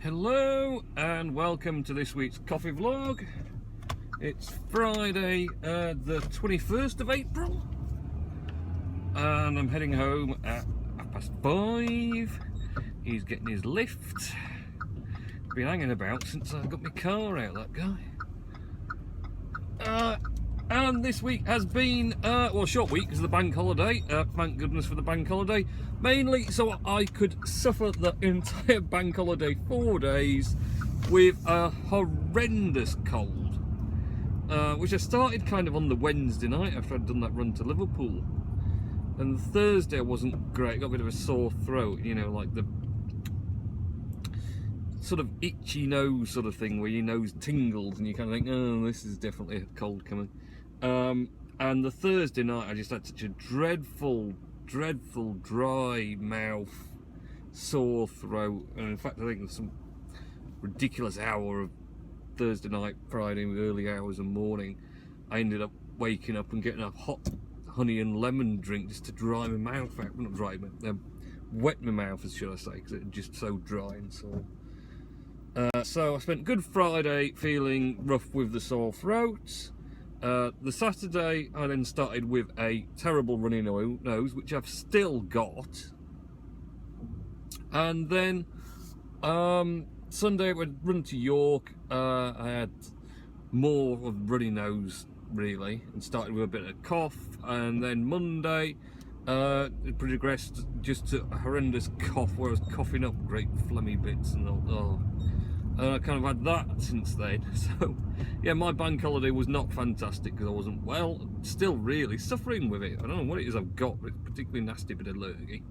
Hello and welcome to this week's coffee vlog. It's Friday the 21st of April and I'm heading home at 5:30. He's getting his lift. Been hanging about since I got my car out, that guy. And this week has been, well, a short week because of the bank holiday. Thank goodness for the bank holiday. Mainly so I could suffer the entire bank holiday 4 days with a horrendous cold. Which I started kind of on the Wednesday night after I'd done that run to Liverpool. And Thursday wasn't great. I got a bit of a sore throat, you know, like the sort of itchy nose sort of thing where your nose tingles and you kind of think, oh, this is definitely a cold coming. And the Thursday night I just had such a dreadful dry mouth, sore throat, and in fact I think there's some ridiculous hour of Thursday night, Friday, early hours and morning, I ended up waking up and getting a hot honey and lemon drink just to dry my mouth out. Not dry, but wet my mouth, as should I say, because it was just so dry and sore. So I spent Good Friday feeling rough with the sore throat. The Saturday I then started with a terrible runny nose, which I've still got. And then Sunday I went run to York. I had more of runny nose really, and started with a bit of cough. And then Monday it progressed just to a horrendous cough where I was coughing up great phlegmy bits and all. And I kind of had that since then. So yeah, my bank holiday was not fantastic because I wasn't well. Still really suffering with it. I don't know what it is I've got, but it's a particularly nasty bit of allergy.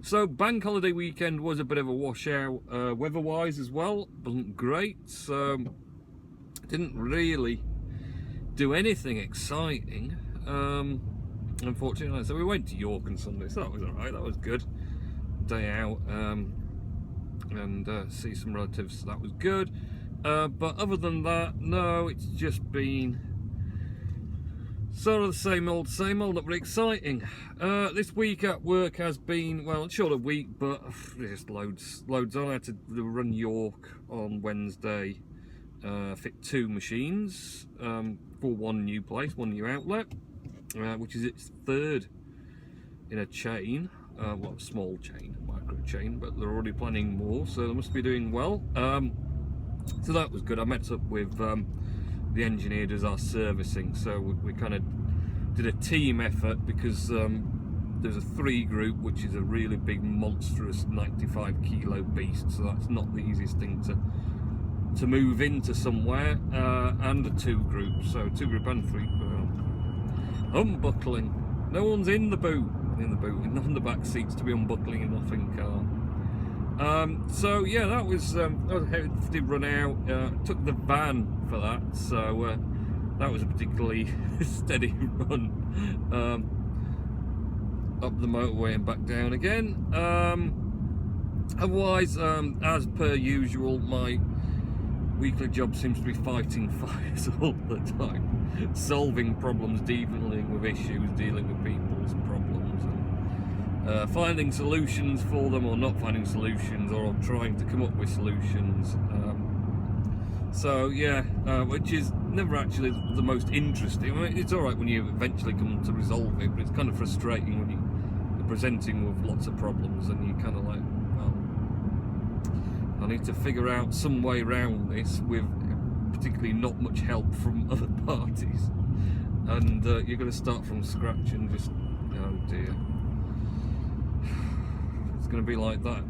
So bank holiday weekend was a bit of a washout weather-wise as well. Wasn't great. So didn't really do anything exciting, unfortunately. So we went to York on Sunday, so that was alright. That was good. Day out. And see some relatives, so that was good. But other than that, no, it's just been sort of the same old, not very exciting. This week at work has been, well, short a week, but just loads on. I had to run York on Wednesday, fit 2 machines for one new place, one new outlet, which is its 3rd in a chain. Well, a small chain, micro chain, but they're already planning more, so they must be doing well. So that was good. I met up with the engineer who does our servicing, so we kind of did a team effort because there's a 3 group, which is a really big, monstrous 95 kilo beast, so that's not the easiest thing to move into somewhere, and a 2 group, so 2 group and 3 unbuckling. No one's in the boot, not in the back seats to be unbuckling a nothing car. So yeah, that was a hefty run out. Took the van for that, so that was a particularly steady run up the motorway and back down again. Otherwise, as per usual, my weekly job seems to be fighting fires all the time, solving problems, dealing with issues, dealing with people's problems, and finding solutions for them, or not finding solutions, or trying to come up with solutions. So yeah, which is never actually the most interesting. I mean, it's alright when you eventually come to resolve it, but it's kind of frustrating when you're presenting with lots of problems and you kind of like, well, I need to figure out some way around this with particularly not much help from other parties, and you're going to start from scratch and just, oh dear, it's going to be like that.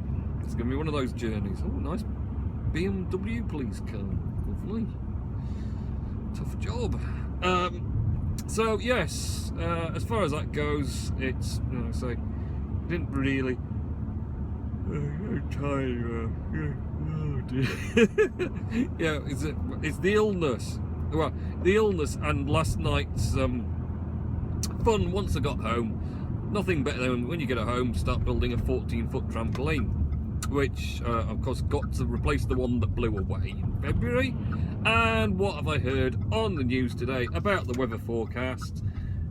It's going to be one of those journeys. Oh, nice BMW police car, lovely. Tough job. So yes, as far as that goes, it's, you know, so didn't really. I'm tired. Oh dear. Yeah, it's the illness. Well, the illness and last night's fun once I got home. Nothing better than when you get at home, start building a 14-foot trampoline, which of course got to replace the one that blew away in February. And what have I heard on the news today about the weather forecast?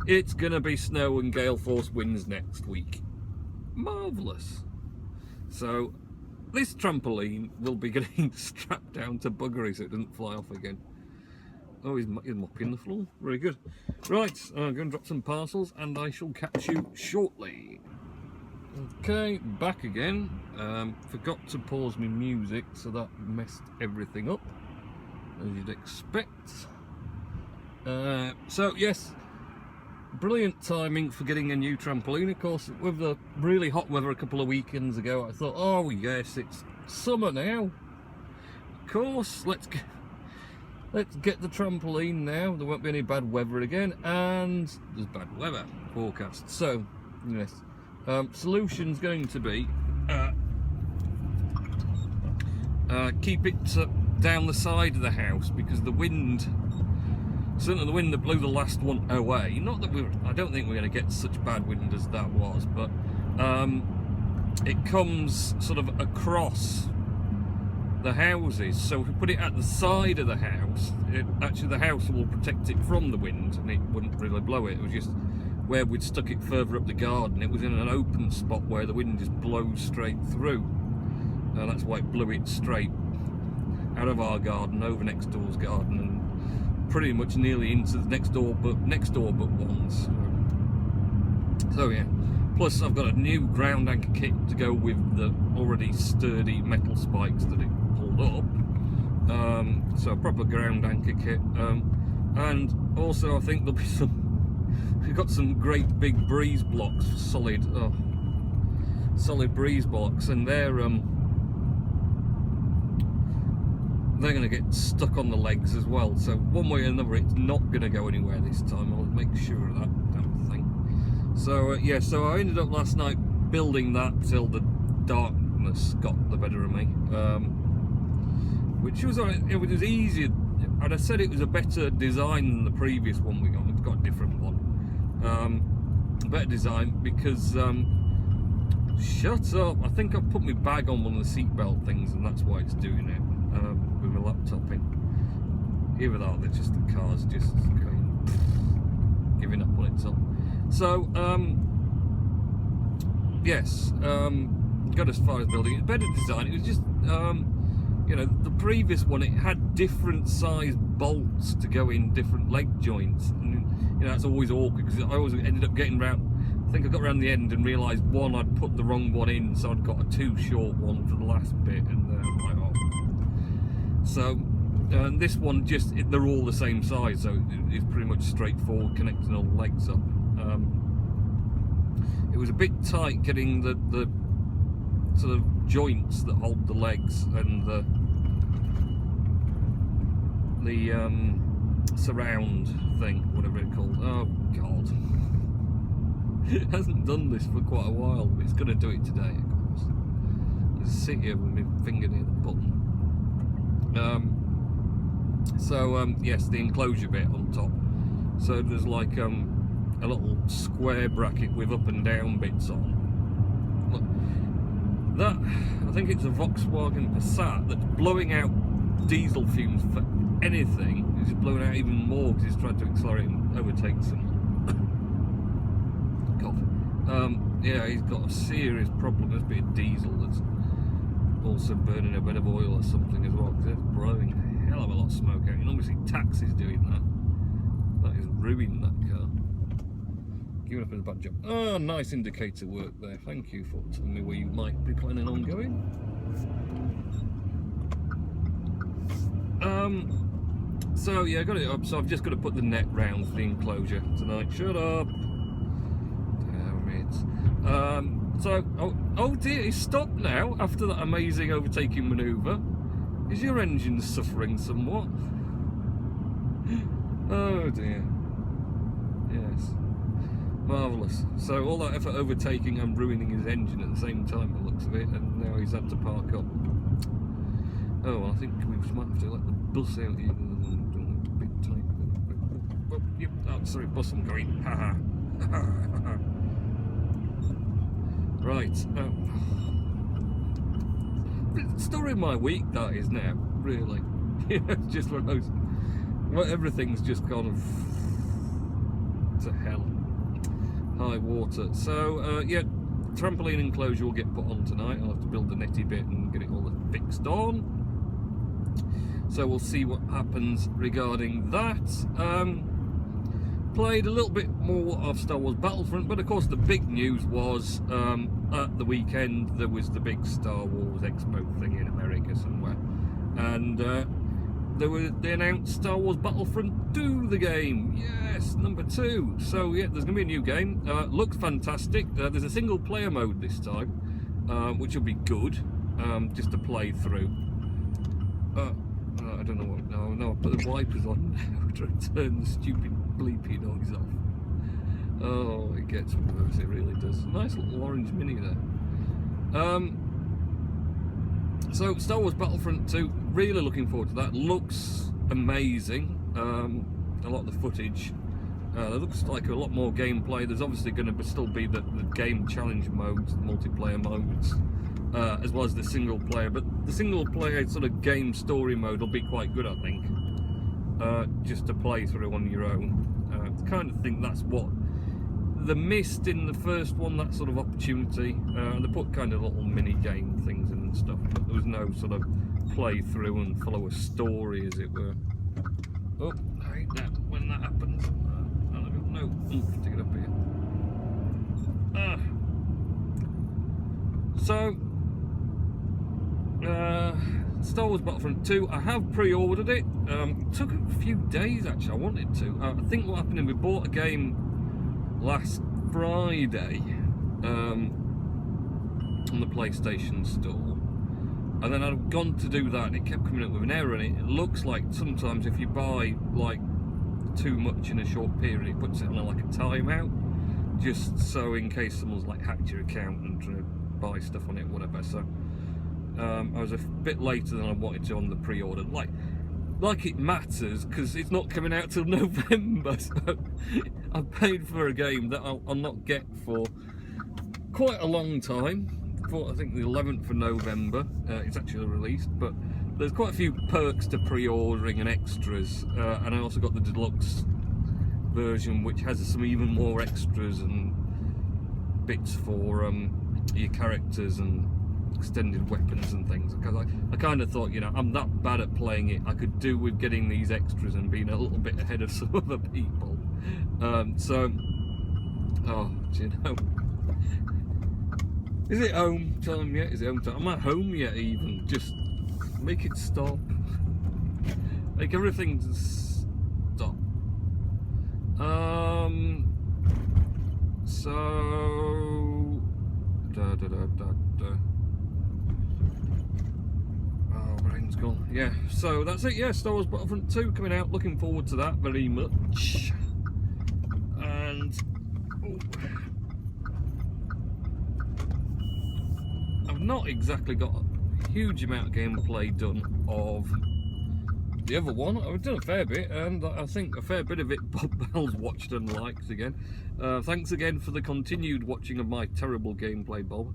It's gonna be snow and gale force winds next week. Marvellous. So this trampoline will be getting strapped down to buggery so it doesn't fly off again. Oh, he's mopping the floor. Very good. Right, I'm going to drop some parcels and I shall catch you shortly. Okay, back again. Forgot to pause my music, so that messed everything up, as you'd expect. So yes, brilliant timing for getting a new trampoline. Of course, with the really hot weather a couple of weekends ago, I thought, oh yes, it's summer now. Of course, let's get the trampoline now. There won't be any bad weather again, and there's bad weather forecast. So yes, solution's going to be keep it down the side of the house, because the wind. Certainly the wind that blew the last one away, not that I don't think we're going to get such bad wind as that was, but it comes sort of across the houses. So if we put it at the side of the house, actually the house will protect it from the wind and it wouldn't really blow it. It was just where we'd stuck it further up the garden, it was in an open spot where the wind just blows straight through. That's why it blew it straight out of our garden, over next door's garden, and pretty much nearly into the next door but one's. So yeah, plus I've got a new ground anchor kit to go with the already sturdy metal spikes that it pulled up. So a proper ground anchor kit, and also I think there'll be we've got some great big breeze blocks, solid breeze blocks, and they're going to get stuck on the legs as well, so one way or another it's not going to go anywhere this time. I'll make sure of that damn thing. So yeah, so I ended up last night building that till the darkness got the better of me, which was alright. It was easier, and I said it was a better design than the previous one we got. We've got a different one, better design, because shut up, I think I've put my bag on one of the seatbelt things and that's why it's doing it. With my laptop in. Either that, they're just the car's just going, giving up on itself. So yes, got as far as building it. Better design. It was just you know, the previous one, it had different size bolts to go in different leg joints, and you know that's always awkward because I always ended up getting round. I think I got around the end and realised one, I'd put the wrong one in, so I'd got a too short one for the last bit, and I'm like, oh. So this one, just they're all the same size, so it's pretty much straightforward connecting all the legs up. It was a bit tight getting the sort of joints that hold the legs and the surround thing, whatever it's called. Oh god. It hasn't done this for quite a while, but it's going to do it today, of course. Just sit here with my finger near the button. Yes, the enclosure bit on top. So there's like a little square bracket with up and down bits on. Look, that, I think it's a Volkswagen Passat that's blowing out diesel fumes for anything. It's just blowing out even more because it's trying to accelerate and overtake someone. Yeah, he's got a serious problem. There's a bit of diesel that's also burning a bit of oil or something as well, because it's blowing a hell of a lot of smoke out. And obviously taxi's doing that. That is ruining that car. Giving up a bad job. Oh, nice indicator work there. Thank you for telling me where you might be planning on going. So yeah, I got it up. So I've just got to put the net round for the enclosure tonight. Shut up. Damn it. Oh dear, it's stopped now after that amazing overtaking manoeuvre. Is your engine suffering somewhat? Oh dear. Yes. Marvellous. So all that effort overtaking and ruining his engine at the same time, by the looks of it, and now he's had to park up. Oh, well, I think we might have to let the bus out here. Bit tight. Oh, yep. Oh, sorry, bus, I'm going. Haha. Right. Story of my week, that is now, really. It's just one of those. Well, everything's just gone to hell. High water. So, yeah, trampoline enclosure will get put on tonight. I'll have to build the netty bit and get it all fixed on. So we'll see what happens regarding that. Played a little bit more of Star Wars Battlefront, but of course the big news was at the weekend there was the big Star Wars Expo thing in America somewhere, and they announced Star Wars Battlefront 2, the game. Yes, number 2. So yeah, there's going to be a new game. Looks fantastic. There's a single player mode this time, which will be good, just to play through. I don't know what. No, I put the wipers on now to turn the stupid bleepy noise off. Oh, it gets worse. It really does. Nice little orange mini there. So Star Wars Battlefront 2. Really looking forward to that. Looks amazing. A lot of the footage. There looks like a lot more gameplay. There's obviously going to still be the game challenge modes, the multiplayer modes, as well as the single player. But the single player sort of game story mode will be quite good, I think. Just to play through on your own. I kind of think that's what they missed in the first one, that sort of opportunity. They put kind of little mini game things in and stuff, but there was no sort of play through and follow a story, as it were. Oh, I hate that when that happens. I've got no oomph to get up here. So, Star Wars Battlefront 2, I have pre-ordered it. It took a few days actually, I wanted to. I think what happened is we bought a game last Friday on the PlayStation Store, and then I'd gone to do that and it kept coming up with an error, and it looks like sometimes if you buy like too much in a short period, it puts it on like a timeout, just so in case someone's like hacked your account and trying to buy stuff on it, whatever. So I was a bit later than I wanted to on the pre-order, like it matters, because it's not coming out till November. So I paid for a game that I'll not get for quite a long time. For I think the 11th of November it's actually released, but there's quite a few perks to pre-ordering and extras, and I also got the deluxe version, which has some even more extras and bits for your characters and extended weapons and things, because I kind of thought, you know, I'm that bad at playing it, I could do with getting these extras and being a little bit ahead of some other people. So, oh, do you know, is it home time yet? Is it home time? Am I home yet even? Just make it stop. Make everything stop. So, oh, brain's gone. Yeah, so that's it. Yeah, Star Wars Battlefront 2 coming out. Looking forward to that very much. And I've not exactly got a huge amount of gameplay done of the other one. I've done a fair bit, and I think a fair bit of it Bob Bell's watched and liked again. Thanks again for the continued watching of my terrible gameplay, Bob.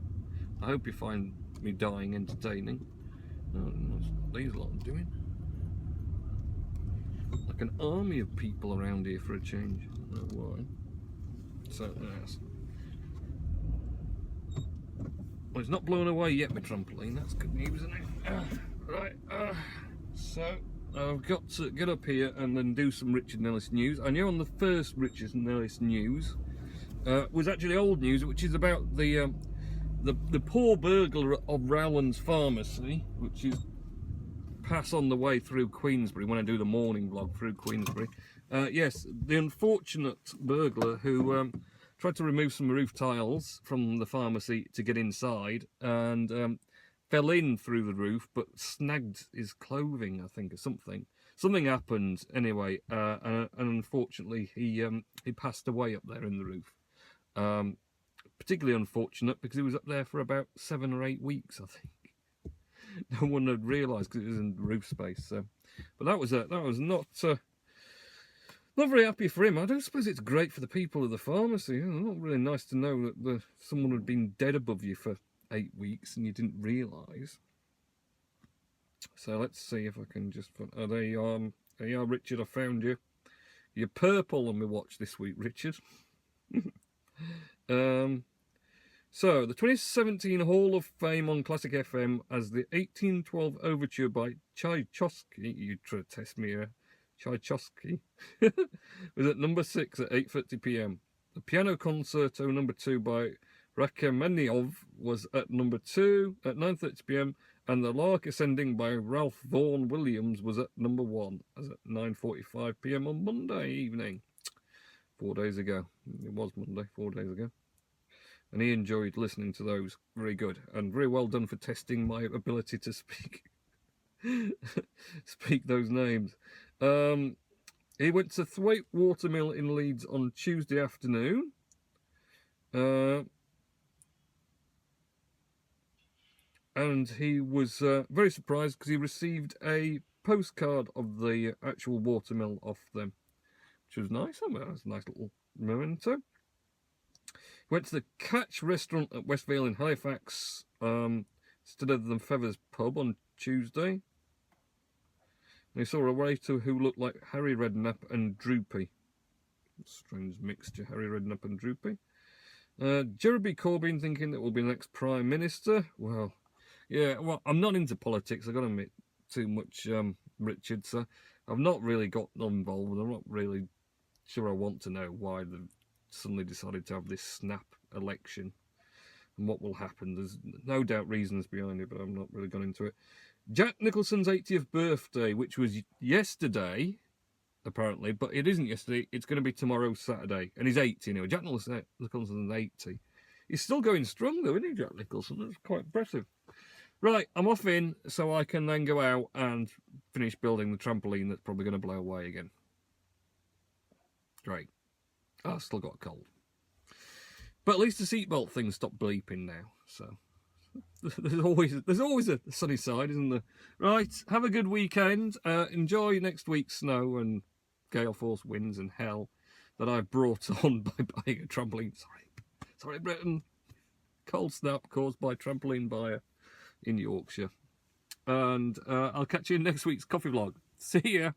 I hope you find me dying entertaining. What's these lot doing? Like an army of people around here for a change. I don't know why. So, yes. Well, it's not blown away yet, my trampoline. That's good news, isn't it? Right. So, I've got to get up here and then do some Richard Nellis news. I know on the first Richard Nellis news was actually old news, which is about the poor burglar of Rowland's Pharmacy, which is pass on the way through Queensbury when I do the morning vlog through Queensbury. Yes, the unfortunate burglar who tried to remove some roof tiles from the pharmacy to get inside, and fell in through the roof but snagged his clothing, I think, or something. Something happened anyway, and unfortunately he passed away up there in the roof. Particularly unfortunate because he was up there for about 7 or 8 weeks, I think. No one had realised because it was in roof space. So, but that was not very happy for him. I don't suppose it's great for the people of the pharmacy. You know, not really nice to know that someone had been dead above you for 8 weeks and you didn't realise. So let's see if I can just put. Oh, there you are. There you are, Richard. I found you. You're purple on my watch this week, Richard. So, the 2017 Hall of Fame on Classic FM as the 1812 Overture by Tchaikovsky, you try to test me here, Tchaikovsky, was at number 6 at 8:30 p.m. The Piano Concerto number 2 by Rachmaninoff was at number 2 at 9:30 p.m. and The Lark Ascending by Ralph Vaughan Williams was at number 1 as at 9:45 p.m. on Monday evening. 4 days ago. It was Monday, 4 days ago. And he enjoyed listening to those. Very good. And very well done for testing my ability to speak speak those names. He went to Thwaite Watermill in Leeds on Tuesday afternoon. And he was very surprised because he received a postcard of the actual watermill off them, which was nice. That was a nice little memento. Went to the Catch restaurant at Westvale in Halifax, instead of the Feathers pub on Tuesday. And he saw a waiter who looked like Harry Redknapp and Droopy. Strange mixture, Harry Redknapp and Droopy. Jeremy Corbyn thinking that will be the next Prime Minister. Well, yeah, well, I'm not into politics, I've got to admit, too much, Richard, so I've not really got involved. I'm not really sure I want to know why they've suddenly decided to have this snap election and what will happen. There's no doubt reasons behind it, but I'm not really gone into it. Jack Nicholson's 80th birthday, which was yesterday, apparently, but it isn't yesterday. It's going to be tomorrow, Saturday, and he's 80 now. Jack Nicholson's 80. He's still going strong, though, isn't he, Jack Nicholson? That's quite impressive. Right, I'm off in, so I can then go out and finish building the trampoline that's probably going to blow away again. Great. I've still got a cold. But at least the seatbelt thing stopped bleeping now, so there's always a sunny side, isn't there? Right, have a good weekend. Enjoy next week's snow and gale force winds and hell that I've brought on by buying a trampoline. Sorry, Britain. Cold snap caused by trampoline buyer in Yorkshire. And I'll catch you in next week's coffee vlog. See ya.